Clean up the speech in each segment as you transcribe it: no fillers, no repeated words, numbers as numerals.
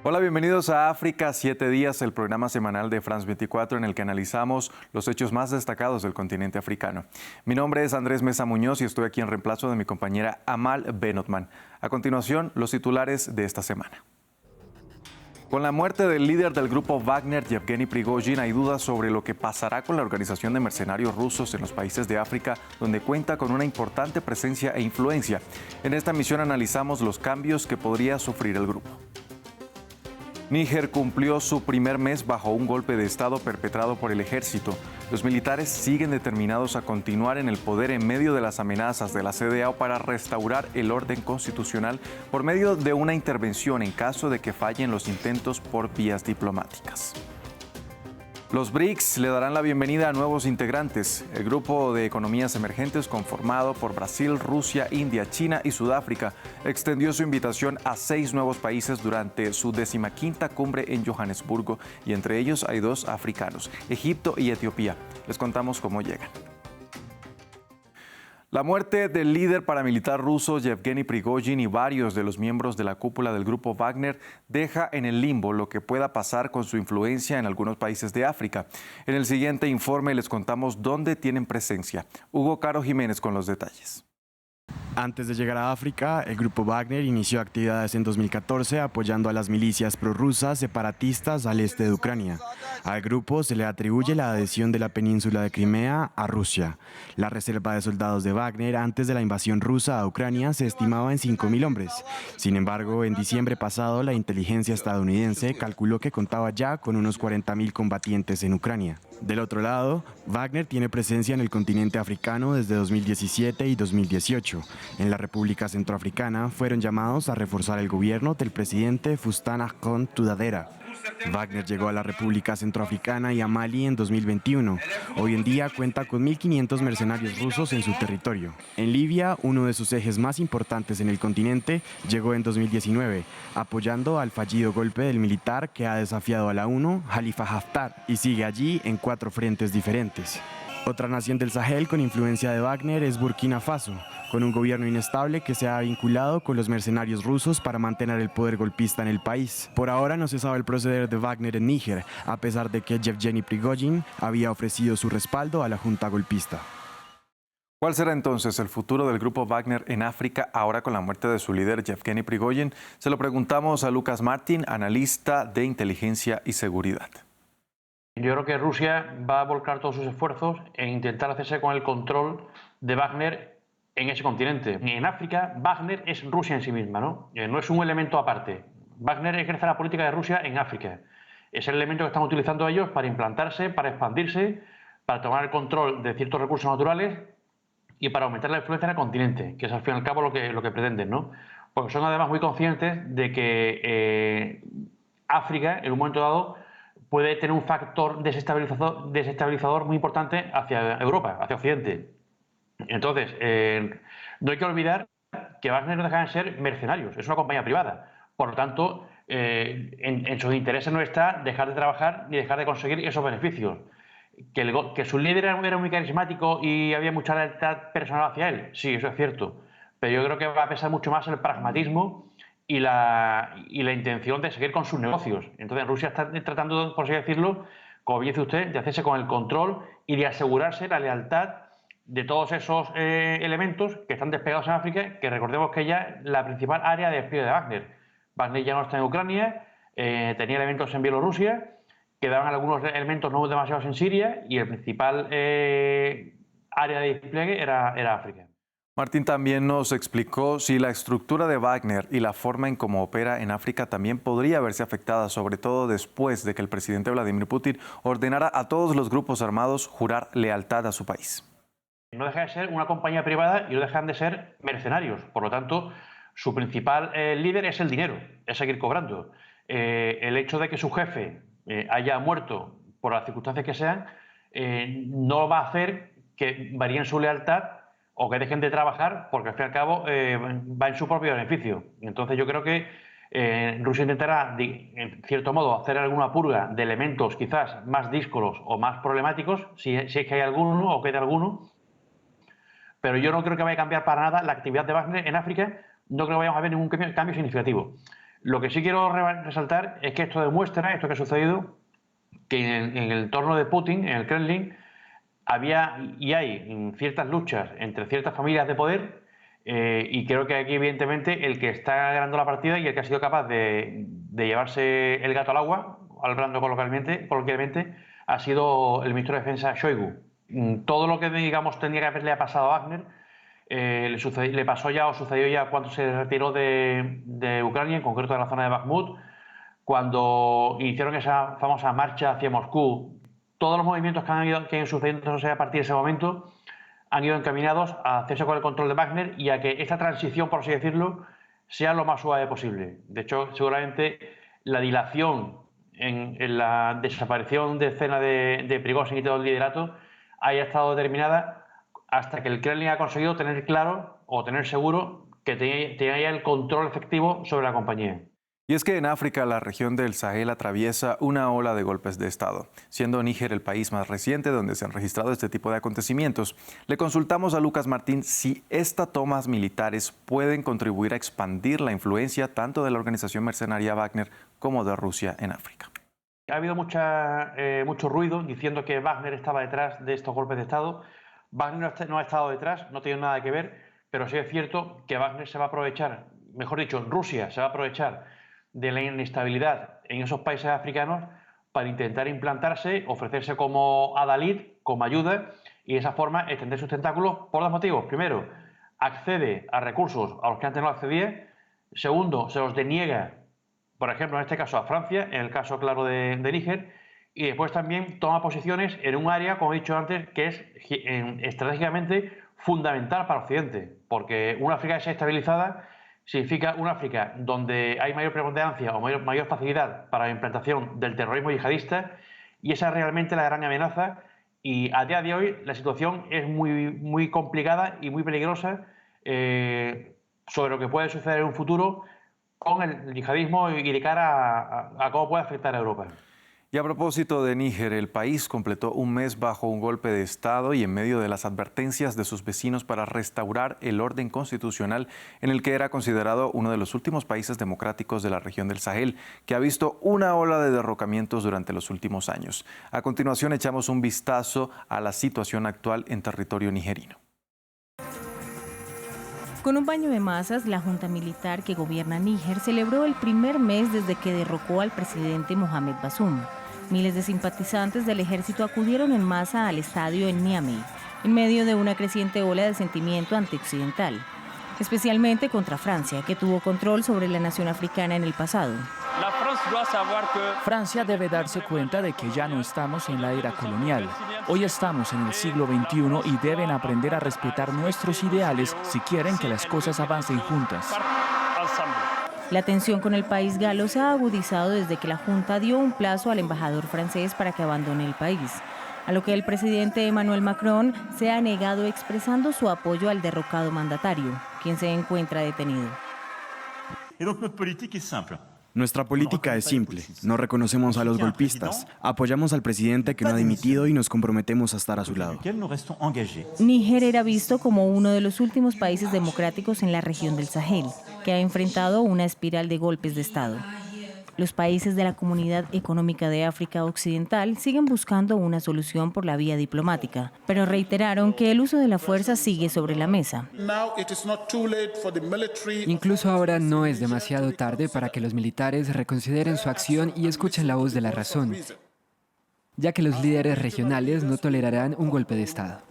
Hola, bienvenidos a África 7 días, el programa semanal de France 24 en el que analizamos los hechos más destacados del continente africano. Mi nombre es Andrés Mesa Muñoz y estoy aquí en reemplazo de mi compañera Amal Benotman. A continuación, los titulares de esta semana. Con la muerte del líder del grupo Wagner, Yevgeny Prigozhin, hay dudas sobre lo que pasará con la organización de mercenarios rusos en los países de África, donde cuenta con una importante presencia e influencia. En esta misión analizamos los cambios que podría sufrir el grupo. Níger cumplió su primer mes bajo un golpe de Estado perpetrado por el ejército. Los militares siguen determinados a continuar en el poder en medio de las amenazas de la CEDEAO para restaurar el orden constitucional por medio de una intervención en caso de que fallen los intentos por vías diplomáticas. Los BRICS le darán la bienvenida a nuevos integrantes. El grupo de economías emergentes conformado por Brasil, Rusia, India, China y Sudáfrica extendió su invitación a 6 nuevos países durante su 15ª cumbre en Johannesburgo y entre ellos hay 2 africanos, Egipto y Etiopía. Les contamos cómo llegan. La muerte del líder paramilitar ruso Yevgeny Prigozhin y varios de los miembros de la cúpula del grupo Wagner deja en el limbo lo que pueda pasar con su influencia en algunos países de África. En el siguiente informe les contamos dónde tienen presencia. Hugo Caro Jiménez con los detalles. Antes de llegar a África, el grupo Wagner inició actividades en 2014 apoyando a las milicias prorrusas separatistas al este de Ucrania. Al grupo se le atribuye la adhesión de la península de Crimea a Rusia. La reserva de soldados de Wagner antes de la invasión rusa a Ucrania se estimaba en 5.000 hombres. Sin embargo, en diciembre pasado, la inteligencia estadounidense calculó que contaba ya con unos 40.000 combatientes en Ucrania. Del otro lado, Wagner tiene presencia en el continente africano desde 2017 y 2018. En la República Centroafricana fueron llamados a reforzar el gobierno del presidente Faustin Archange Touadéra. Wagner llegó a la República Centroafricana y a Mali en 2021. Hoy en día cuenta con 1.500 mercenarios rusos en su territorio. En Libia, uno de sus ejes más importantes en el continente, llegó en 2019, apoyando al fallido golpe del militar que ha desafiado a la ONU, Khalifa Haftar, y sigue allí en 4 frentes diferentes. Otra nación del Sahel con influencia de Wagner es Burkina Faso, con un gobierno inestable que se ha vinculado con los mercenarios rusos para mantener el poder golpista en el país. Por ahora no se sabe el proceder de Wagner en Níger, a pesar de que Yevgeny Prigozhin había ofrecido su respaldo a la junta golpista. ¿Cuál será entonces el futuro del grupo Wagner en África ahora con la muerte de su líder Yevgeny Prigozhin? Se lo preguntamos a Lucas Martín, analista de inteligencia y seguridad. Yo creo que Rusia va a volcar todos sus esfuerzos en intentar hacerse con el control de Wagner en ese continente. En África, Wagner es Rusia en sí misma, ¿no? No es un elemento aparte. Wagner ejerce la política de Rusia en África. Es el elemento que están utilizando ellos para implantarse, para expandirse, para tomar el control de ciertos recursos naturales y para aumentar la influencia en el continente, que es al fin y al cabo lo que pretenden, ¿no? Porque son además muy conscientes de que África, en un momento dado, puede tener un factor desestabilizador muy importante hacia Europa, hacia Occidente. Entonces, no hay que olvidar que Wagner no deja de ser mercenarios, es una compañía privada. Por lo tanto, en sus intereses no está dejar de trabajar ni dejar de conseguir esos beneficios. Que su líder era muy carismático y había mucha lealtad personal hacia él, sí, eso es cierto. Pero yo creo que va a pesar mucho más el pragmatismo y la intención de seguir con sus negocios. Entonces Rusia está tratando, por así decirlo, como bien dice usted, de hacerse con el control y de asegurarse la lealtad de todos esos elementos que están despegados en África, que recordemos que ya es la principal área de despliegue de Wagner. Wagner ya no está en Ucrania, tenía elementos en Bielorrusia, quedaban algunos elementos no demasiados en Siria y el principal área de despliegue era África. Martín también nos explicó si la estructura de Wagner y la forma en cómo opera en África también podría verse afectada, sobre todo después de que el presidente Vladimir Putin ordenara a todos los grupos armados jurar lealtad a su país. No deja de ser una compañía privada y no dejan de ser mercenarios. Por lo tanto, su principal líder es el dinero, es seguir cobrando. El hecho de que su jefe haya muerto por las circunstancias que sean, no va a hacer que varíen su lealtad o que dejen de trabajar, porque al fin y al cabo va en su propio beneficio. Entonces yo creo que Rusia intentará, en cierto modo, hacer alguna purga de elementos quizás más díscolos o más problemáticos, si es que hay alguno o queda alguno, pero yo no creo que vaya a cambiar para nada la actividad de Wagner en África, no creo que vayamos a ver ningún cambio significativo. Lo que sí quiero resaltar es que esto demuestra, esto que ha sucedido, que en el entorno de Putin, en el Kremlin, había y hay ciertas luchas entre ciertas familias de poder, y creo que aquí evidentemente el que está ganando la partida y el que ha sido capaz de llevarse el gato al agua, hablando coloquialmente, ha sido el ministro de Defensa Shoigu. Todo lo que, digamos, tendría que haberle pasado a Wagner le pasó ya o sucedió ya cuando se retiró de Ucrania, en concreto de la zona de Bakhmut, cuando iniciaron esa famosa marcha hacia Moscú. Todos los movimientos que han ido sucediendo a partir de ese momento han ido encaminados a hacerse con el control de Wagner y a que esta transición, por así decirlo, sea lo más suave posible. De hecho, seguramente la dilación en la desaparición de escena de Prigozhin y todo el liderato haya estado determinada hasta que el Kremlin ha conseguido tener claro o tener seguro que tenía ya el control efectivo sobre la compañía. Y es que en África la región del Sahel atraviesa una ola de golpes de Estado, siendo Níger el país más reciente donde se han registrado este tipo de acontecimientos. Le consultamos a Lucas Martín si estas tomas militares pueden contribuir a expandir la influencia tanto de la organización mercenaria Wagner como de Rusia en África. Ha habido mucho ruido diciendo que Wagner estaba detrás de estos golpes de Estado. Wagner no ha estado detrás, no tiene nada que ver, pero sí es cierto que Wagner se va a aprovechar, mejor dicho, Rusia se va a aprovechar de la inestabilidad en esos países africanos para intentar implantarse, ofrecerse como adalid, como ayuda, y de esa forma extender sus tentáculos por dos motivos. Primero, accede a recursos a los que antes no accedía. Segundo, se los deniega, por ejemplo, en este caso a Francia, en el caso claro de Níger, y después también toma posiciones en un área, como he dicho antes, que es estratégicamente fundamental para Occidente, porque una África desestabilizada significa una África donde hay mayor preponderancia o mayor facilidad para la implantación del terrorismo yihadista, y esa es realmente la gran amenaza. Y a día de hoy la situación es muy complicada y muy peligrosa sobre lo que puede suceder en un futuro con el yihadismo y de cara a cómo puede afectar a Europa. Y a propósito de Níger, el país completó un mes bajo un golpe de Estado y en medio de las advertencias de sus vecinos para restaurar el orden constitucional en el que era considerado uno de los últimos países democráticos de la región del Sahel, que ha visto una ola de derrocamientos durante los últimos años. A continuación echamos un vistazo a la situación actual en territorio nigerino. Con un baño de masas, la junta militar que gobierna Níger celebró el primer mes desde que derrocó al presidente Mohamed Bazoum. Miles de simpatizantes del ejército acudieron en masa al estadio en Niamey, en medio de una creciente ola de sentimiento antioccidental, especialmente contra Francia, que tuvo control sobre la nación africana en el pasado. Francia debe darse cuenta de que ya no estamos en la era colonial. Hoy estamos en el siglo XXI y deben aprender a respetar nuestros ideales si quieren que las cosas avancen juntas. La tensión con el país galo se ha agudizado desde que la Junta dio un plazo al embajador francés para que abandone el país, a lo que el presidente Emmanuel Macron se ha negado expresando su apoyo al derrocado mandatario, quien se encuentra detenido. Nuestra política es simple, no reconocemos a los golpistas, apoyamos al presidente que no ha dimitido y nos comprometemos a estar a su lado. Níger era visto como uno de los últimos países democráticos en la región del Sahel, que ha enfrentado una espiral de golpes de Estado. Los países de la Comunidad Económica de África Occidental siguen buscando una solución por la vía diplomática, pero reiteraron que el uso de la fuerza sigue sobre la mesa. Incluso ahora no es demasiado tarde para que los militares reconsideren su acción y escuchen la voz de la razón, ya que los líderes regionales no tolerarán un golpe de Estado.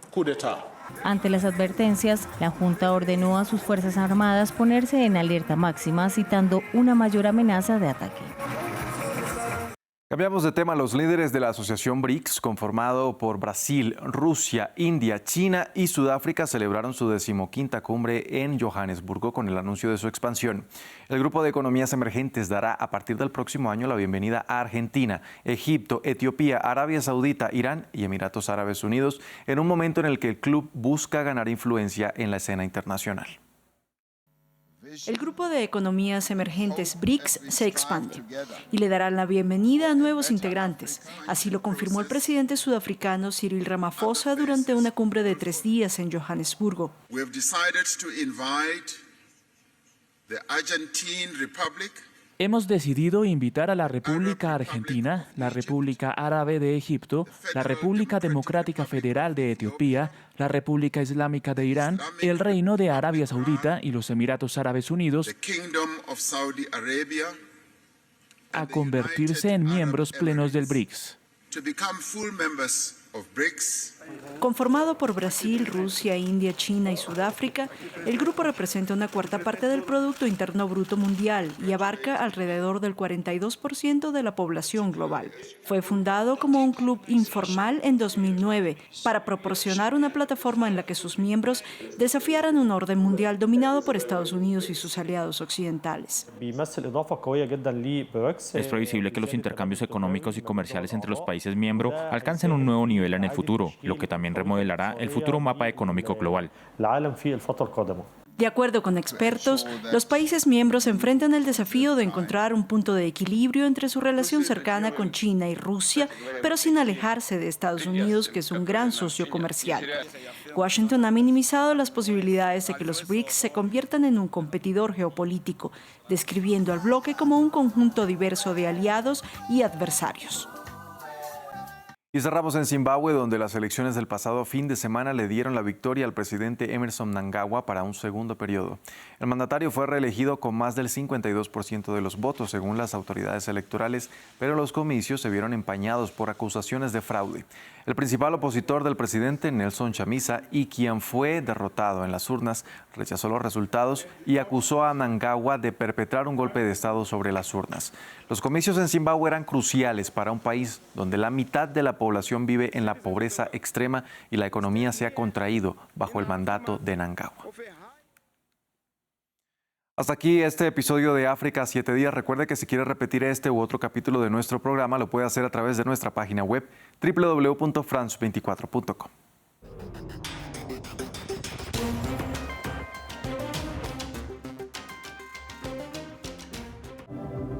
Ante las advertencias, la Junta ordenó a sus Fuerzas Armadas ponerse en alerta máxima, citando una mayor amenaza de ataque. Cambiamos de tema. Los líderes de la asociación BRICS, conformado por Brasil, Rusia, India, China y Sudáfrica, celebraron su 15ª cumbre en Johannesburgo con el anuncio de su expansión. El grupo de economías emergentes dará a partir del próximo año la bienvenida a Argentina, Egipto, Etiopía, Arabia Saudita, Irán y Emiratos Árabes Unidos, en un momento en el que el club busca ganar influencia en la escena internacional. El grupo de economías emergentes BRICS se expande y le dará la bienvenida a nuevos integrantes. Así lo confirmó el presidente sudafricano Cyril Ramaphosa durante una cumbre de 3 días en Johannesburgo. Hemos decidido invitar a la República Argentina, la República Árabe de Egipto, la República Democrática Federal de Etiopía, la República Islámica de Irán, el Reino de Arabia Saudita y los Emiratos Árabes Unidos a convertirse en miembros plenos del BRICS. Conformado por Brasil, Rusia, India, China y Sudáfrica, el grupo representa una cuarta parte del Producto Interno Bruto Mundial y abarca alrededor del 42% de la población global. Fue fundado como un club informal en 2009 para proporcionar una plataforma en la que sus miembros desafiaran un orden mundial dominado por Estados Unidos y sus aliados occidentales. Es previsible que los intercambios económicos y comerciales entre los países miembros alcancen un nuevo nivel en el futuro, lo que también remodelará el futuro mapa económico global. De acuerdo con expertos, los países miembros enfrentan el desafío de encontrar un punto de equilibrio entre su relación cercana con China y Rusia, pero sin alejarse de Estados Unidos, que es un gran socio comercial. Washington ha minimizado las posibilidades de que los BRICS se conviertan en un competidor geopolítico, describiendo al bloque como un conjunto diverso de aliados y adversarios. Y cerramos en Zimbabue, donde las elecciones del pasado fin de semana le dieron la victoria al presidente Emmerson Mnangagwa para un segundo periodo. El mandatario fue reelegido con más del 52% de los votos, según las autoridades electorales, pero los comicios se vieron empañados por acusaciones de fraude. El principal opositor del presidente, Nelson Chamisa, y quien fue derrotado en las urnas, rechazó los resultados y acusó a Mnangagwa de perpetrar un golpe de Estado sobre las urnas. Los comicios en Zimbabue eran cruciales para un país donde la mitad de la población vive en la pobreza extrema y la economía se ha contraído bajo el mandato de Mnangagwa. Hasta aquí este episodio de África 7 días. Recuerde que si quiere repetir este u otro capítulo de nuestro programa, lo puede hacer a través de nuestra página web www.france24.com.